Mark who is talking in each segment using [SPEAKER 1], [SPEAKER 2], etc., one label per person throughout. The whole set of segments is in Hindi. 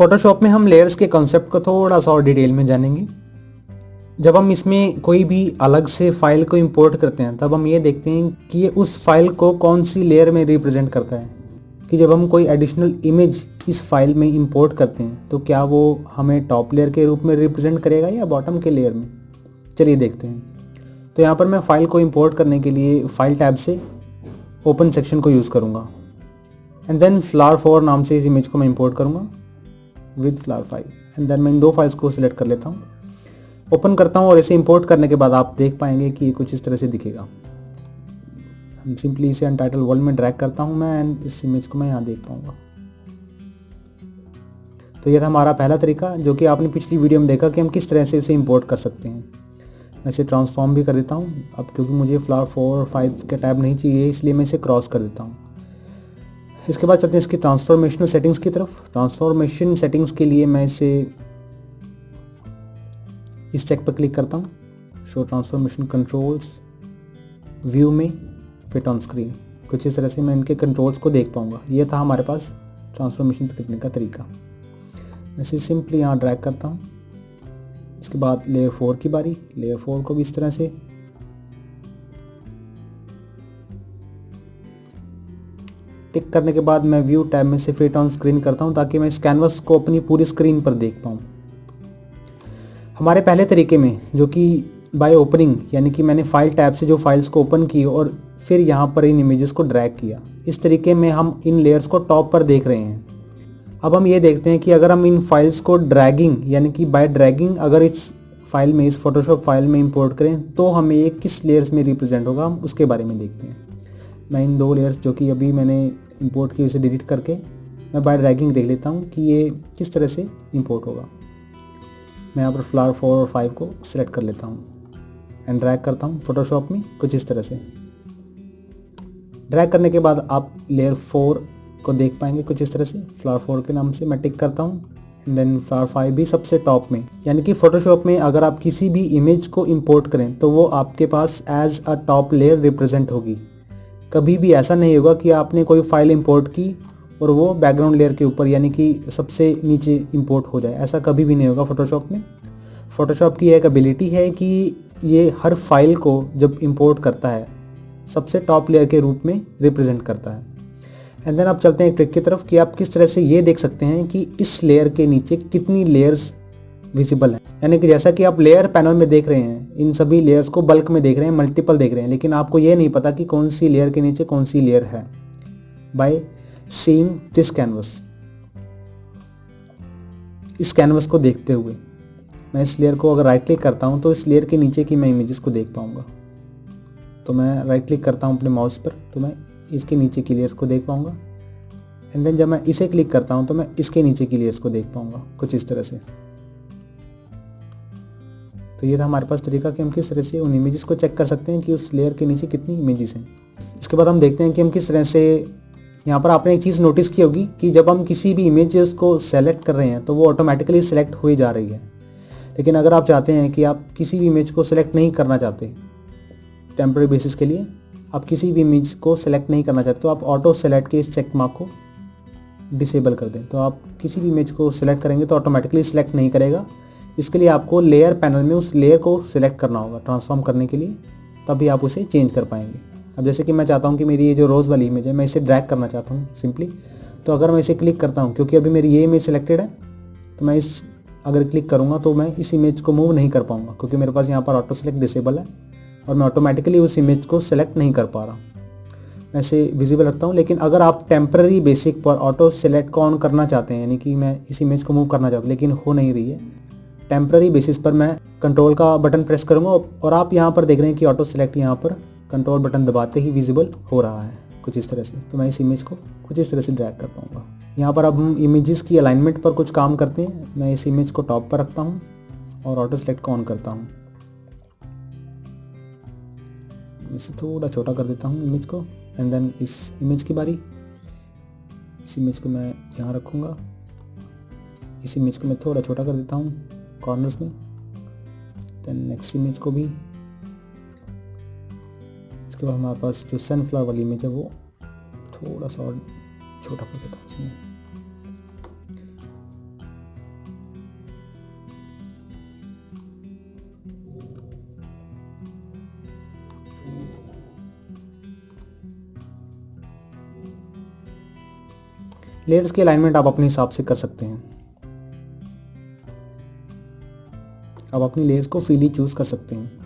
[SPEAKER 1] फोटोशॉप में हम लेयर्स के कॉन्सेप्ट को थोड़ा सा और डिटेल में जानेंगे। जब हम इसमें कोई भी अलग से फाइल को इंपोर्ट करते हैं तब हम ये देखते हैं कि ये उस फाइल को कौन सी लेयर में रिप्रेजेंट करता है। कि जब हम कोई एडिशनल इमेज इस फाइल में इंपोर्ट करते हैं तो क्या वो हमें टॉप लेयर के रूप में रिप्रेजेंट करेगा या बॉटम के लेयर में। चलिए देखते हैं। तो यहाँ पर मैं फाइल को इंपोर्ट करने के लिए फाइल टैब से ओपन सेक्शन को यूज़ करूँगा एंड देन flower4 नाम से इस इमेज को मैं इंपोर्ट करूँगा विद flower5 एंड देन मैं इन दो फाइल्स को सिलेक्ट कर लेता हूँ, ओपन करता हूँ और इसे इंपोर्ट करने के बाद आप देख पाएंगे कि ये कुछ इस तरह से दिखेगा। हम सिंपली इसे अनटाइटल वर्ल्ड में ड्रैग करता हूँ मैं एंड इस इमेज को मैं यहाँ देख पाऊँगा। तो ये था हमारा पहला तरीका जो कि आपने पिछली वीडियो में देखा कि हम किस तरह से उसे इंपोर्ट कर सकते हैं। मैं इसे ट्रांसफॉर्म भी कर देता हूँ अब, क्योंकि मुझे flower4 और 5 के टैब नहीं चाहिए इसलिए मैं इसे क्रॉस कर देता हूँ। इसके बाद चलते हैं इसकी ट्रांसफॉर्मेशनल सेटिंग्स की तरफ। ट्रांसफॉर्मेशन सेटिंग्स के लिए मैं इसे इस चेक पर क्लिक करता हूँ, शो ट्रांसफॉर्मेशन कंट्रोल्स, व्यू में फिट ऑन स्क्रीन। कुछ इस तरह से मैं इनके कंट्रोल्स को देख पाऊँगा। ये था हमारे पास ट्रांसफॉर्मेशन करने का तरीका। मैं इसे सिंपली यहाँ ड्रैग करता हूँ। इसके बाद लेयर 4 की बारी, लेयर 4 को भी इस तरह से टिक करने के बाद मैं व्यू टैब में से फिट ऑन स्क्रीन करता हूं ताकि मैं इस कैनवस को अपनी पूरी स्क्रीन पर देख पाऊं। हमारे पहले तरीके में जो कि बाय ओपनिंग, यानी कि मैंने फाइल टैब से जो फाइल्स को ओपन की और फिर यहां पर इन इमेजेस को ड्रैग किया, इस तरीके में हम इन लेयर्स को टॉप पर देख रहे हैं। अब हम ये देखते हैं कि अगर हम इन फाइल्स को ड्रैगिंग यानी कि बाय ड्रैगिंग अगर इस फाइल में, इस फोटोशॉप फाइल में इंपोर्ट करें तो हमें ये किस लेयर्स में रिप्रेजेंट होगा, हम उसके बारे में देखते हैं। मैं इन दो लेयर्स जो कि अभी मैंने इंपोर्ट की उसे डिलीट करके मैं बाय ड्रैगिंग देख लेता हूँ कि ये किस तरह से इंपोर्ट होगा। मैं यहाँ पर flower4 और 5 को सिलेक्ट कर लेता हूँ एंड ड्रैग करता हूँ फोटोशॉप में कुछ इस तरह से। ड्रैग करने के बाद आप लेयर 4 को देख पाएंगे कुछ इस तरह से। flower4 के नाम से मैं टिक करता हूँ एंड देन flower5 भी सबसे टॉप में। यानी कि फोटोशॉप में अगर आप किसी भी इमेज को इंपोर्ट करें तो वो आपके पास as a top layer represent होगी। कभी भी ऐसा नहीं होगा कि आपने कोई फाइल इंपोर्ट की और वो बैकग्राउंड लेयर के ऊपर यानी कि सबसे नीचे इंपोर्ट हो जाए, ऐसा कभी भी नहीं होगा फोटोशॉप में। फोटोशॉप की एक एबिलिटी है कि ये हर फाइल को जब इंपोर्ट करता है सबसे टॉप लेयर के रूप में रिप्रेजेंट करता है। एंड देन आप चलते हैं एक ट्रिक की तरफ कि आप किस तरह से ये देख सकते हैं कि इस लेयर के नीचे कितनी लेयर्स विजिबल है। यानी कि जैसा कि आप लेयर पैनल में देख रहे हैं, इन सभी लेयर्स को बल्क में देख रहे हैं, मल्टीपल देख रहे हैं, लेकिन आपको ये नहीं पता कि कौन सी लेयर के नीचे कौन सी लेयर है। बाय सीइंग दिस कैनवस, इस कैनवस को देखते हुए मैं इस लेयर को अगर राइट क्लिक करता हूं तो इस लेयर के नीचे की मैं इमेजेस को देख पाऊंगा। तो मैं राइट क्लिक करता हूं अपने माउस पर तो मैं इसके नीचे की लेयर्स को देख पाऊंगा एंड देन जब मैं इसे क्लिक करता हूं तो मैं इसके नीचे की लेयर्स को देख पाऊंगा कुछ इस तरह से। तो ये था हमारे पास तरीका कि हम किस तरह से उन इमेजेस को चेक कर सकते हैं कि उस लेयर के नीचे कितनी इमेजेस हैं। इसके बाद हम देखते हैं कि हम किस तरह से, यहाँ पर आपने एक चीज़ नोटिस की होगी कि जब हम किसी भी इमेजेस को सेलेक्ट कर रहे हैं तो वो ऑटोमेटिकली सेलेक्ट हो ही जा रही है। लेकिन अगर आप चाहते हैं कि आप किसी भी इमेज को सेलेक्ट नहीं करना चाहते, टेम्पररी बेसिस के लिए आप किसी भी इमेज को सेलेक्ट नहीं करना चाहते तो आप ऑटो सेलेक्ट के इस चेक मार्क को डिसेबल कर दें। तो आप किसी भी इमेज को सिलेक्ट करेंगे तो ऑटोमेटिकली सिलेक्ट नहीं करेगा। इसके लिए आपको लेयर पैनल में उस लेयर को सिलेक्ट करना होगा ट्रांसफॉर्म करने के लिए, तभी आप उसे चेंज कर पाएंगे। अब जैसे कि मैं चाहता हूं कि मेरी ये जो रोज़ वाली इमेज है मैं इसे ड्रैग करना चाहता हूं सिंपली, तो अगर मैं इसे क्लिक करता हूं, क्योंकि अभी मेरी ये इमेज सिलेक्टेड है तो मैं इस अगर क्लिक करूँगा तो मैं इस इमेज को मूव नहीं कर पाऊँगा क्योंकि मेरे पास यहाँ पर ऑटो सेलेक्ट डिसेबल है और मैं ऑटोमेटिकली उस इमेज को सेलेक्ट नहीं कर पा रहा। मैं इसे विजिबल रखता हूँ। लेकिन अगर आप टेम्पररी बेसिक पर ऑटो सेलेक्ट को ऑन करना चाहते हैं, यानी कि मैं इस इमेज को मूव करना चाहता हूँ लेकिन हो नहीं रही है, टेम्पररी बेसिस पर मैं कंट्रोल का बटन प्रेस करूंगा और आप यहाँ पर देख रहे हैं कि ऑटो सेलेक्ट यहाँ पर कंट्रोल बटन दबाते ही विजिबल हो रहा है कुछ इस तरह से। तो मैं इस इमेज को कुछ इस तरह से ड्रैग कर पाऊंगा। यहाँ पर अब हम इमेजेस की अलाइनमेंट पर कुछ काम करते हैं। मैं इस इमेज को टॉप पर रखता हूँ और ऑटो सेलेक्ट को ऑन करता हूँ। इसे थोड़ा छोटा कर देता हूँ इमेज को एंड देन इस इमेज की बारी, इस इमेज को मैं यहाँ रखूँगा। इस इमेज को मैं थोड़ा छोटा कर देता हूँ कॉर्नर्स में। देन नेक्स्ट इमेज को भी, इसके बाद हमारे पास जो सनफ्लावर वाली इमेज है वो थोड़ा सा और छोटा कर देता हूँ इसमें। लेयर्स की अलाइनमेंट आप अपने हिसाब से कर सकते हैं। आप अपनी लेयर्स को फ्रीली चूज कर सकते हैं।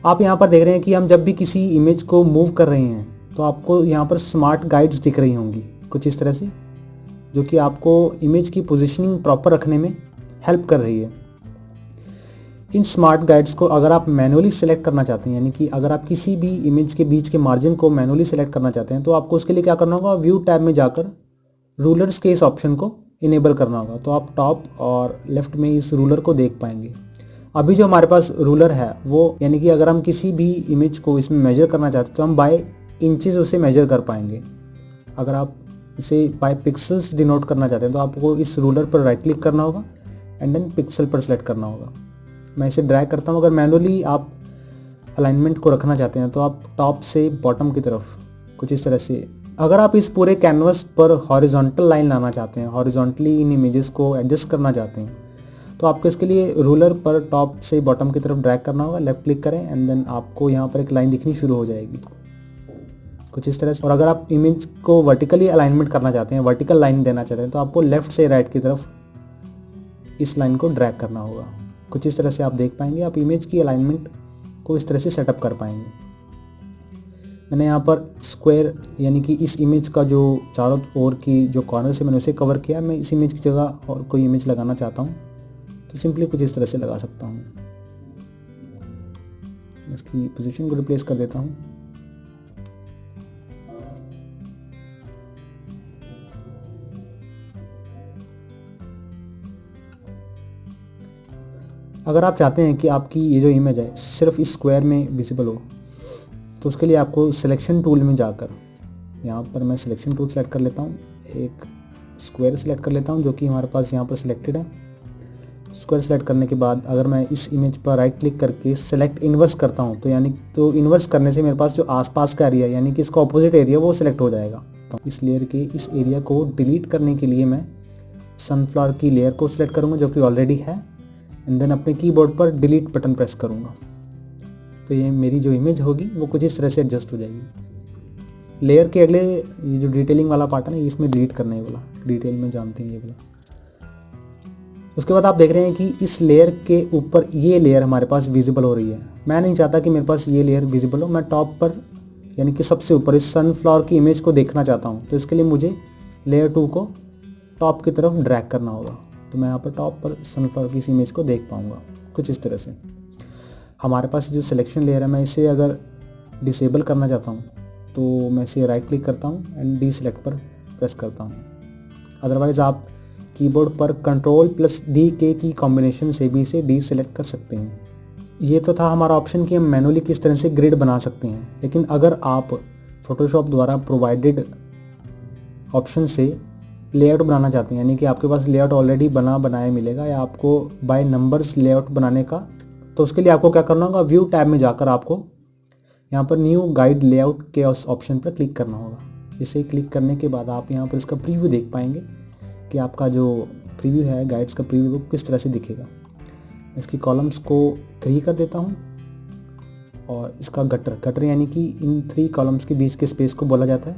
[SPEAKER 1] आप यहाँ पर देख रहे हैं कि हम जब भी किसी इमेज को मूव कर रहे हैं तो आपको यहाँ पर स्मार्ट गाइड्स दिख रही होंगी कुछ इस तरह से, जो कि आपको इमेज की पोजीशनिंग प्रॉपर रखने में हेल्प कर रही है। इन स्मार्ट गाइड्स को अगर आप मैनुअली सेलेक्ट करना चाहते हैं, यानी कि अगर आप किसी भी इमेज के बीच के मार्जिन को मैनुअली सेलेक्ट करना चाहते हैं, तो आपको उसके लिए क्या करना होगा, व्यू टैब में जाकर रूलर्स के इस ऑप्शन को इनेबल करना होगा। तो आप टॉप और लेफ्ट में इस रूलर को देख पाएंगे। अभी जो हमारे पास रूलर है वो, यानी कि अगर हम किसी भी इमेज को इसमें मेजर करना चाहते हैं तो हम बाय इंचेस उसे मेजर कर पाएंगे। अगर आप इसे बाय पिक्सल्स डिनोट करना चाहते हैं तो आपको इस रूलर पर राइट क्लिक करना होगा एंड देन पिक्सल पर सेलेक्ट करना होगा। मैं इसे ड्रैग करता हूँ। अगर मैनुअली आप अलाइनमेंट को रखना चाहते हैं तो आप टॉप से बॉटम की तरफ कुछ इस तरह से, अगर आप इस पूरे कैनवस पर हॉरिजॉन्टल लाइन लाना चाहते हैं, हॉरिजॉन्टली इन इमेजेस को एडजस्ट करना चाहते हैं, तो आपको इसके लिए रूलर पर टॉप से बॉटम की तरफ ड्रैग करना होगा, लेफ्ट क्लिक करें एंड देन आपको यहाँ पर एक लाइन दिखनी शुरू हो जाएगी कुछ इस तरह से। और अगर आप इमेज को वर्टिकली अलाइनमेंट करना चाहते हैं, वर्टिकल लाइन देना चाहते हैं, तो आपको लेफ्ट से राइट की तरफ इस लाइन को ड्रैग करना होगा। कुछ इस तरह से आप देख पाएंगे, आप इमेज की अलाइनमेंट को इस तरह से सेटअप कर पाएंगे। मैंने यहाँ पर स्क्वायर, यानी कि इस इमेज का जो चारों ओर की जो कॉर्नर से मैंने उसे कवर किया। मैं इस इमेज की जगह और कोई इमेज लगाना चाहता हूँ तो सिंपली कुछ इस तरह से लगा सकता हूँ। इसकी पोजीशन को रिप्लेस कर देता हूँ। अगर आप चाहते हैं कि आपकी ये जो इमेज है सिर्फ इस स्क्वायर में विजिबल हो, तो उसके लिए आपको सिलेक्शन टूल में जाकर, यहाँ पर मैं सिलेक्शन टूल सेलेक्ट कर लेता हूँ, एक स्क्वायर सेलेक्ट कर लेता हूँ जो कि हमारे पास यहाँ पर सिलेक्टेड है। स्क्वायर सेलेक्ट करने के बाद अगर मैं इस इमेज पर राइट क्लिक करके सेलेक्ट इन्वर्स करता हूँ, तो इन्वर्स करने से मेरे पास जो आसपास का एरिया, यानी कि इसका ऑपोजिट एरिया, वो सिलेक्ट हो जाएगा। तो इस लेयर के इस एरिया को डिलीट करने के लिए मैं सनफ्लावर की लेयर को सिलेक्ट करूँगा जो कि ऑलरेडी है, एंड देन अपने कीबोर्ड पर डिलीट बटन प्रेस करूँगा। तो ये मेरी जो इमेज होगी वो कुछ इस तरह से एडजस्ट हो जाएगी। लेयर के अगले ये जो डिटेलिंग वाला पार्ट है ना, इसमें डिलीट करने वाला, डिटेल में जानते हैं ये वाला। उसके बाद आप देख रहे हैं कि इस लेयर के ऊपर ये लेयर हमारे पास विजिबल हो रही है। मैं नहीं चाहता कि मेरे पास ये लेयर विजिबल हो, मैं टॉप पर, यानी कि सबसे ऊपर इस सनफ्लावर की इमेज को देखना चाहता हूँ। तो इसके लिए मुझे लेयर 2 को टॉप की तरफ ड्रैग करना होगा। तो मैं यहाँ पर टॉप पर सनफ्लावर की इस इमेज को देख पाऊँगा कुछ इस तरह से। हमारे पास जो सिलेक्शन लेयर है, मैं इसे अगर डिसेबल करना चाहता हूँ तो मैं इसे राइट क्लिक करता हूँ एंड डी सिलेक्ट पर प्रेस करता हूँ। अदरवाइज़ आप कीबोर्ड पर Ctrl+D के की कॉम्बिनेशन से भी इसे डी सिलेक्ट कर सकते हैं। ये तो था हमारा ऑप्शन कि हम मैनुअली किस तरह से ग्रिड बना सकते हैं। लेकिन अगर आप फोटोशॉप द्वारा प्रोवाइडेड ऑप्शन से लेआउट बनाना चाहते हैं, यानी कि आपके पास लेआउट ऑलरेडी बनाया मिलेगा या आपको बाय नंबर्स लेआउट बनाने का, तो उसके लिए आपको क्या करना होगा, व्यू टैब में जाकर आपको यहाँ पर न्यू गाइड लेआउट के उस ऑप्शन पर क्लिक करना होगा। इसे क्लिक करने के बाद आप यहाँ पर इसका प्रीव्यू देख पाएंगे कि आपका जो प्रीव्यू है, गाइड्स का प्रीव्यू, किस तरह से दिखेगा। इसकी कॉलम्स को 3 कर देता हूँ और इसका गटर यानी कि इन 3 कॉलम्स के बीच के स्पेस को बोला जाता है,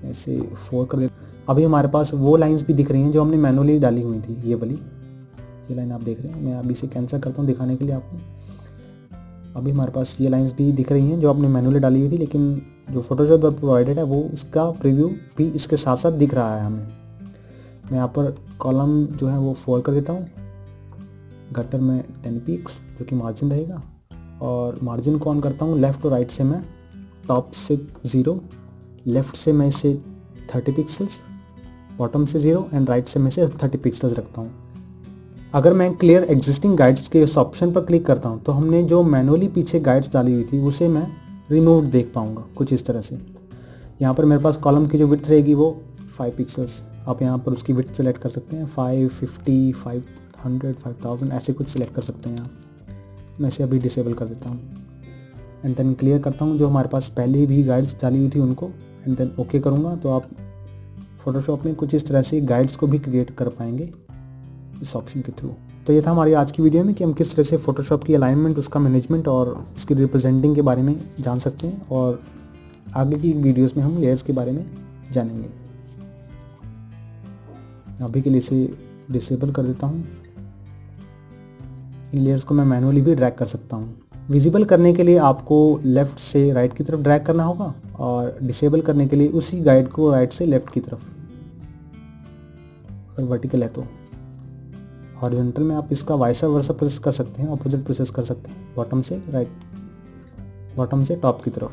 [SPEAKER 1] ऐसे 4 कर देता हूँ। अभी हमारे पास वो लाइंस भी दिख रही हैं जो हमने मैनुअली डाली हुई थी। ये वाली ये लाइन आप देख रहे हैं, मैं अभी इसे कैंसिल करता हूँ दिखाने के लिए आपको। अभी हमारे पास ये लाइंस भी दिख रही हैं जो आपने मैनुअली डाली हुई थी, लेकिन जो फोटोशॉप द्वारा प्रोवाइडेड है वो उसका प्रीव्यू भी इसके साथ साथ दिख रहा है हमें। मैं यहाँ पर कॉलम जो है वो 4 कर देता हूँ, गटर में 10 पिक्स जो कि मार्जिन रहेगा, और मार्जिन को ऑन करता हूँ। लेफ़्ट और राइट से मैं टॉप से 0, लेफ़्ट से मैं इसे 30 पिक्सल्स, बॉटम से 0 एंड राइट से मैं इसे 30 पिक्सल्स रखता हूँ। अगर मैं क्लियर एग्जिस्टिंग गाइड्स के इस ऑप्शन पर क्लिक करता हूँ तो हमने जो मैनुअली पीछे गाइड्स डाली हुई थी उसे मैं रिमूव देख पाऊँगा कुछ इस तरह से। यहाँ पर मेरे पास कॉलम की जो विड्थ रहेगी वो 5 पिक्सल्स, आप यहाँ पर उसकी विड्थ सेलेक्ट कर सकते हैं, 550, 500, 5000 ऐसे कुछ सिलेक्ट कर सकते हैं आप। मैं इसे अभी डिसेबल कर देता हूँ एंड देन क्लियर करता हूँ जो हमारे पास पहले भी गाइड्स डाली हुई थी उनको, एंड देन ओके करूँगा। तो आप फोटोशॉप में कुछ इस तरह से गाइड्स को भी क्रिएट कर पाएंगे इस ऑप्शन के थ्रू। तो ये था हमारी आज की वीडियो में कि हम किस तरह से फ़ोटोशॉप की अलाइनमेंट, उसका मैनेजमेंट और उसकी रिप्रेजेंटिंग के बारे में जान सकते हैं, और आगे की वीडियोस में हम लेयर्स के बारे में जानेंगे। अभी के लिए इसे डिसेबल कर देता हूँ। इन लेयर्स को मैं मैनुअली भी ड्रैग कर सकता हूँ। विजिबल करने के लिए आपको लेफ़्ट से राइट की तरफ ड्रैग करना होगा, और डिसेबल करने के लिए उसी गाइड को राइट से लेफ़्ट की तरफ। अगर वर्टिकल है तो हॉरिजॉन्टल में आप इसका वाइसा वर्सा प्रोसेस कर सकते हैं, ऑपोजिट प्रोसेस कर सकते हैं, बॉटम से राइट, बॉटम से टॉप की तरफ।